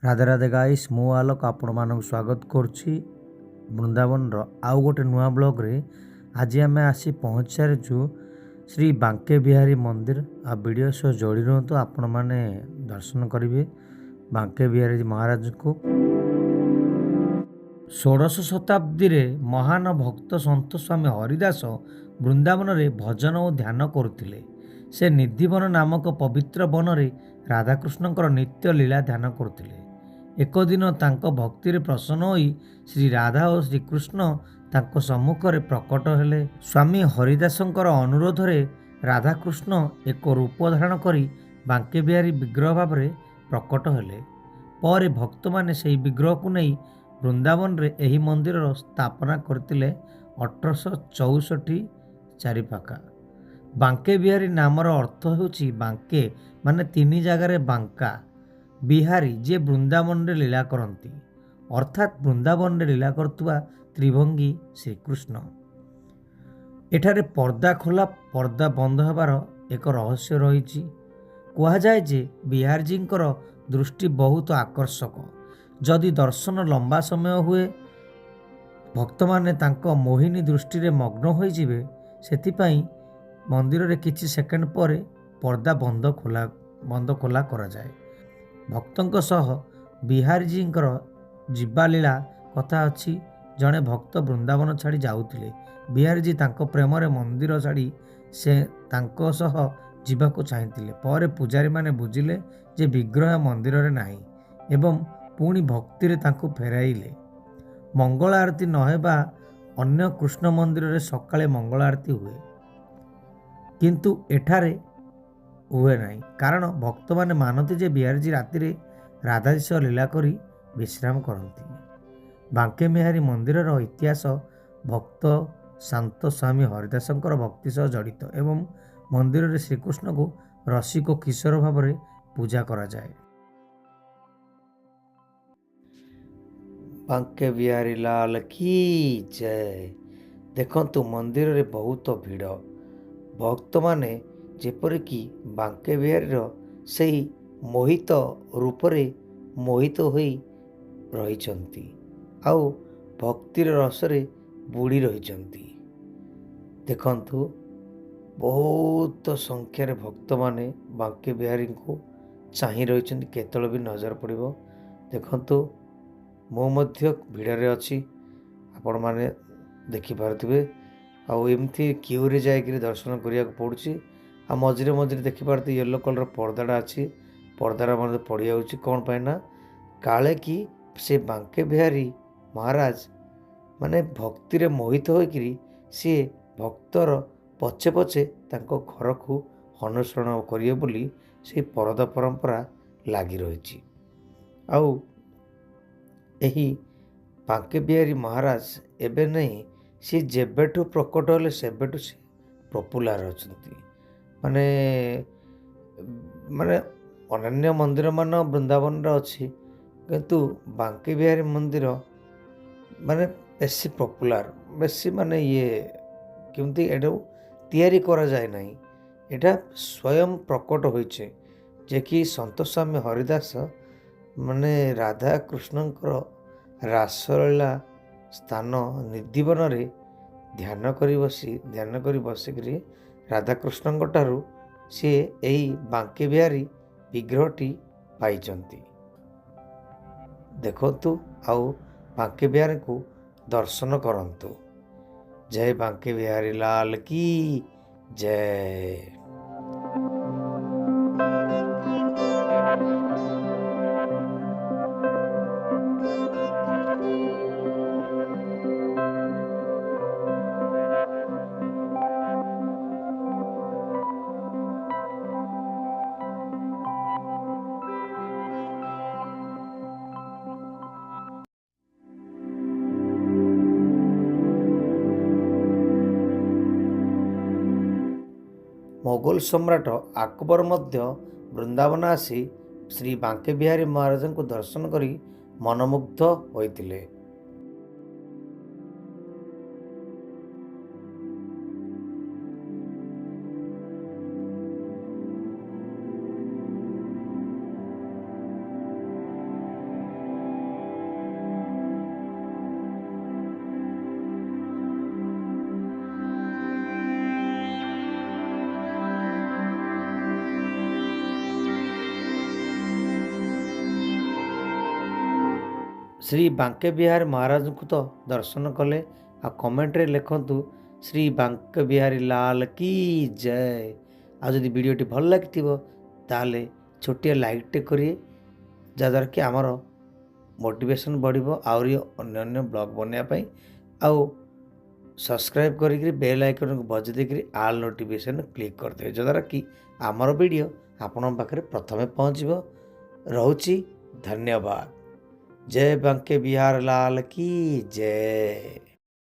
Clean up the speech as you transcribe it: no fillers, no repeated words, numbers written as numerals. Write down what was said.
Radhe Radhe guys, ମୁଁ ଆଲୋକ ଆପଣମାନଙ୍କୁ ସ୍ୱାଗତ କରୁଛି ବୃନ୍ଦାବନର ଆଉ ଗୋଟେ ନୂଆ ବ୍ଲଗ୍ରେ। ଆଜି ଆମେ ଆସି ପହଞ୍ଚି ସାରିଛୁ ଶ୍ରୀ ବାଙ୍କେ ବିହାରୀ ମନ୍ଦିର। ଆଉ ଭିଡ଼ିଓ ସହ ଯୋଡ଼ି ରୁହନ୍ତୁ, ଆପଣମାନେ ଦର୍ଶନ କରିବେ ବାଙ୍କେ ବିହାରୀ ମହାରାଜଙ୍କୁ। ଷୋଡ଼ଶ ଶତାବ୍ଦୀରେ ମହାନ ଭକ୍ତ ସନ୍ଥ ସ୍ୱାମୀ ହରିଦାସ ବୃନ୍ଦାବନରେ ଭଜନ ଓ ଧ୍ୟାନ କରୁଥିଲେ। ସେ ନିଧିବନ ନାମକ ପବିତ୍ର ବନରେ ରାଧାକୃଷ୍ଣଙ୍କର ନିତ୍ୟ ଲୀଳା ଧ୍ୟାନ କରୁଥିଲେ। ଏକ ଦିନ ତାଙ୍କ ଭକ୍ତିରେ ପ୍ରସନ୍ନ ହୋଇ ଶ୍ରୀ ରାଧା ଓ ଶ୍ରୀକୃଷ୍ଣ ତାଙ୍କ ସମ୍ମୁଖରେ ପ୍ରକଟ ହେଲେ। ସ୍ୱାମୀ ହରିଦାସଙ୍କର ଅନୁରୋଧରେ ରାଧାକୃଷ୍ଣ ଏକ ରୂପ ଧାରଣ କରି ବାଙ୍କେ ବିହାରୀ ବିଗ୍ରହ ଭାବରେ ପ୍ରକଟ ହେଲେ। ପରେ ଭକ୍ତମାନେ ସେହି ବିଗ୍ରହକୁ ନେଇ ବୃନ୍ଦାବନରେ ଏହି ମନ୍ଦିରର ସ୍ଥାପନା କରିଥିଲେ 1864 ଚାରିପାଖା। ବାଙ୍କେ ବିହାରୀ ନାମର ଅର୍ଥ ହେଉଛି ବାଙ୍କେ ମାନେ ତିନି ଜାଗାରେ ବାଙ୍କା, ବିହାରୀ ଯିଏ ବୃନ୍ଦାବନରେ ଲୀଳା କରନ୍ତି, ଅର୍ଥାତ୍ ବୃନ୍ଦାବନରେ ଲୀଳା କରୁଥିବା ତ୍ରିଭଙ୍ଗୀ ଶ୍ରୀକୃଷ୍ଣ। ଏଠାରେ ପର୍ଦ୍ଦା ଖୋଲା ପର୍ଦ୍ଦା ବନ୍ଦ ହେବାର ଏକ ରହସ୍ୟ ରହିଛି। କୁହାଯାଏ ଯେ ବିହାରୀଜୀଙ୍କର ଦୃଷ୍ଟି ବହୁତ ଆକର୍ଷକ। ଯଦି ଦର୍ଶନ ଲମ୍ବା ସମୟ ହୁଏ, ଭକ୍ତମାନେ ତାଙ୍କ ମୋହିନୀ ଦୃଷ୍ଟିରେ ମଗ୍ନ ହୋଇଯିବେ। ସେଥିପାଇଁ ମନ୍ଦିରରେ କିଛି ସେକେଣ୍ଡ ପରେ ପର୍ଦ୍ଦା ବନ୍ଦ ଖୋଲା କରାଯାଏ। ଭକ୍ତଙ୍କ ସହ ବିହାରୀଜୀଙ୍କର ଯିବାଲୀଳା କଥା ଅଛି। ଜଣେ ଭକ୍ତ ବୃନ୍ଦାବନ ଛାଡ଼ି ଯାଉଥିଲେ। ବିହାରୀଜୀ ତାଙ୍କ ପ୍ରେମରେ ମନ୍ଦିର ଛାଡ଼ି ସେ ତାଙ୍କ ସହ ଯିବାକୁ ଚାହିଁଥିଲେ। ପରେ ପୂଜାରୀମାନେ ବୁଝିଲେ ଯେ ବିଗ୍ରହ ମନ୍ଦିରରେ ନାହିଁ ଏବଂ ପୁଣି ଭକ୍ତିରେ ତାଙ୍କୁ ଫେରାଇଲେ। ମଙ୍ଗଳ ଆରତୀ ନ ହେବା ଅନ୍ୟ କୃଷ୍ଣ ମନ୍ଦିରରେ ସକାଳେ ମଙ୍ଗଳ ଆରତୀ ହୁଏ, କିନ୍ତୁ ଏଠାରେ ହୁଏ ନାହିଁ, କାରଣ ଭକ୍ତମାନେ ମାନନ୍ତି ଯେ ବିହାରୀଜୀ ରାତିରେ ରାଧାଜୀ ସହ ଲୀଳା କରି ବିଶ୍ରାମ କରନ୍ତି। ବାଙ୍କେ ବିହାରୀ ମନ୍ଦିରର ଇତିହାସ ଭକ୍ତ ଶାନ୍ତ ସ୍ୱାମୀ ହରିଦାସଙ୍କର ଭକ୍ତି ସହ ଜଡ଼ିତ ଏବଂ ମନ୍ଦିରରେ ଶ୍ରୀକୃଷ୍ଣଙ୍କୁ ରସିକ କିଶୋର ଭାବରେ ପୂଜା କରାଯାଏ। ବାଙ୍କେ ବିହାରୀ ଲାଲ କି ଜୟ। ଦେଖନ୍ତୁ, ମନ୍ଦିରରେ ବହୁତ ଭିଡ଼। ଭକ୍ତମାନେ ଯେପରିକି ବାଙ୍କେ ବିହାରୀର ସେହି ମୋହିତ ରୂପରେ ମୋହିତ ହୋଇ ରହିଛନ୍ତି ଆଉ ଭକ୍ତିର ରସରେ ବୁଡ଼ି ରହିଛନ୍ତି। ଦେଖନ୍ତୁ, ବହୁତ ସଂଖ୍ୟାରେ ଭକ୍ତମାନେ ବାଙ୍କେ ବିହାରୀଙ୍କୁ ଚାହିଁ ରହିଛନ୍ତି, କେତେବେଳେ ବି ନଜର ପଡ଼ିବ। ଦେଖନ୍ତୁ, ମୁଁ ମଧ୍ୟ ଭିଡ଼ରେ ଅଛି, ଆପଣମାନେ ଦେଖିପାରୁଥିବେ। ଆଉ ଏମିତି କ୍ୟୁରେ ଯାଇକରି ଦର୍ଶନ କରିବାକୁ ପଡ଼ୁଛି। ଆଉ ମଝିରେ ମଝିରେ ଦେଖିପାରୁଥିବେ ୟେଲୋ କଲର୍ ପର୍ଦ୍ଦାଟା ଅଛି, ପର୍ଦ୍ଦାଟା ମଧ୍ୟ ପଡ଼ିଯାଉଛି। କ'ଣ ପାଇଁ ନା କାଳେ କି ସେ ବାଙ୍କେ ବିହାରୀ ମହାରାଜ ମାନେ ଭକ୍ତିରେ ମୋହିତ ହୋଇକରି ସିଏ ଭକ୍ତର ପଛେ ପଛେ ତାଙ୍କ ଘରକୁ ଅନୁସରଣ କରିବେ ବୋଲି ସେହି ପରଦା ପରମ୍ପରା ଲାଗି ରହିଛି। ଆଉ ଏହି ବାଙ୍କେ ବିହାରୀ ମହାରାଜ ଏବେ ନାହିଁ, ସିଏ ଯେବେଠୁ ପ୍ରକଟ ହେଲେ ସେବେଠୁ ସେ ପପୁଲାର ଅଛନ୍ତି। ମାନେ ଅନ୍ୟାନ୍ୟ ମନ୍ଦିରମାନ ବୃନ୍ଦାବନରେ ଅଛି, କିନ୍ତୁ ବାଙ୍କେ ବିହାରୀ ମନ୍ଦିର ମାନେ ବେଶୀ ପପୁଲାର, ବେଶୀ କେମିତି ଏଟାକୁ ତିଆରି କରାଯାଏ ନାହିଁ, ଏଇଟା ସ୍ୱୟଂ ପ୍ରକଟ ହୋଇଛି ଯେ କି ସନ୍ତ ସ୍ୱାମୀ ହରିଦାସ ରାଧାକୃଷ୍ଣଙ୍କର ରାସଲୀଳା ସ୍ଥାନ ନିଧିବନରେ ଧ୍ୟାନ କରି ବସିକରି ରାଧାକୃଷ୍ଣଙ୍କ ଠାରୁ ସିଏ ଏହି ବାଙ୍କେ ବିହାରୀ ବିଗ୍ରହଟି ପାଇଛନ୍ତି। ଦେଖନ୍ତୁ ଆଉ ବାଙ୍କେ ବିହାରୀଙ୍କୁ ଦର୍ଶନ କରନ୍ତୁ। ଜୟ ବାଙ୍କେ ବିହାରୀ ଲାଲ କି ଜୟ। ମୋଗଲ ସମ୍ରାଟ ଆକବର ମଧ୍ୟ ବୃନ୍ଦାବନ ଆସି ଶ୍ରୀ ବାଙ୍କେ ବିହାରୀ ମହାରାଜଙ୍କୁ ଦର୍ଶନ କରି ମନମୁଗ୍ଧ ହୋଇଥିଲେ। ଶ୍ରୀ ବାଙ୍କେ ବିହାରୀ ମହାରାଜଙ୍କୁ ତ ଦର୍ଶନ କଲେ, ଆଉ କମେଣ୍ଟରେ ଲେଖନ୍ତୁ ଶ୍ରୀ ବାଙ୍କେ ବିହାରୀ ଲାଲ କି ଜୟ। ଆଉ ଯଦି ଭିଡ଼ିଓଟି ଭଲ ଲାଗିଥିବ ତାହେଲେ ଛୋଟିଆ ଲାଇକ୍ଟେ କରିବେ, ଯାହାଦ୍ୱାରା କି ଆମର ମୋଟିଭେସନ୍ ବଢ଼ିବ ଆହୁରି ଅନ୍ୟାନ୍ୟ ବ୍ଲଗ୍ ବନେଇବା ପାଇଁ। ଆଉ ସବସ୍କ୍ରାଇବ୍ କରିକିରି ବେଲ୍ ଆଇକନ୍କୁ ବଜାଇ ଦେଇକିରି ଆଲ୍ ନୋଟିଫିକେସନ୍ କ୍ଲିକ୍ କରିଦେବେ, ଯଦ୍ୱାରା କି ଆମର ଭିଡ଼ିଓ ଆପଣଙ୍କ ପାଖରେ ପ୍ରଥମେ ପହଞ୍ଚିବ। ରହୁଛି, ଧନ୍ୟବାଦ। जय बांके बिहार लाल की जय।